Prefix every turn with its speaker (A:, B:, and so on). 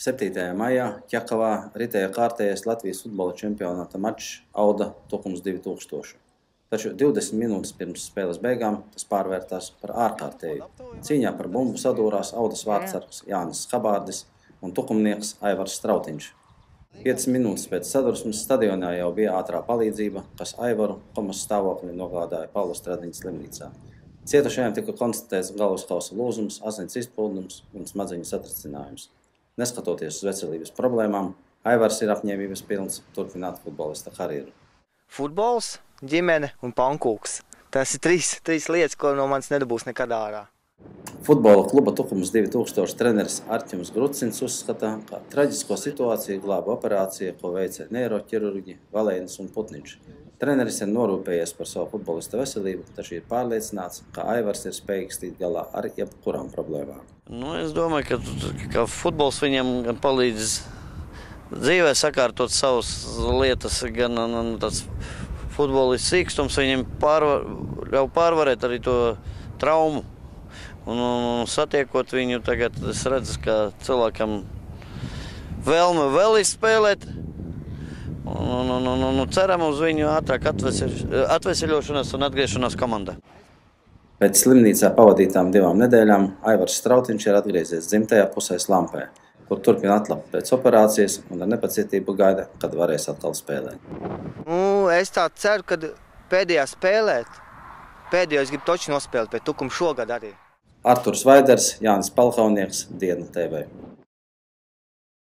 A: 7. maijā Ķekavā ritēja kārtējais Latvijas futbola čempionāta mačs Auda Tukums 2000. Taču 20 minūtes pirms spēles beigām tas pārvērtās par ārkārtēju. Cīņā par bumbu sadūrās Audas vārdsargs Jānis Skabārdis un tukumnieks Aivars Strautiņš. 5 minūtes pēc sadursmes stadionā jau bija ātrā palīdzība, kas Aivaru komas stāvoklī nogādāja Pavla Stradiņa slimnīcā. Cietušajiem tika konstatēts galvaskausa lūzums, asins izplūdums un smadzeņu satricinājums. Neskatoties uz veselības problēmām, Aivars ir apņēmības pilns turpināt futbolista karjeru.
B: Futbols, ģimene un pankūks. Tas ir trīs lietas, ko no manis nedabūs nekad ārā.
A: Futbola kluba Tukums 2000 treneris Arķems Grucins uzskata, ka traģisko situāciju glāba operācija, ko veica neiroķirurģi Valēnis un Putniņš. Treneris ir norūpējies par savu futbolista veselību, taču ir pārliecināts, ka Aivars ir spējīgs tikt galā ar jebkurām problēmām.
C: Es domāju, ka futbols viņam gan palīdz dzīvē sakārtot savas lietas, gan tāds futbolists sīkstums viņam ļauj pārvarēt arī to traumu. Un satiekot viņu tagad, es redzu, ka cilvēkam vēlme vēl izspēlēt. Ceram uz viņu ātrāk atveseļošanos un atgriešanos komandā.
A: Pēc slimnīcā pavadītām 2 nedēļām Aivars Strautiņš ir atgriezies dzimtajā pusē Slampē, kur turpina atlapt pēc operācijas un ar nepacietību gaida, kad varēs atkal spēlēt.
B: Es tā ceru, ka pēdējo es gribu toči nospēlēt pēc Tukuma šogad arī.
A: Arturs Vaiders, Jānis Palhaunieks, Diena TV.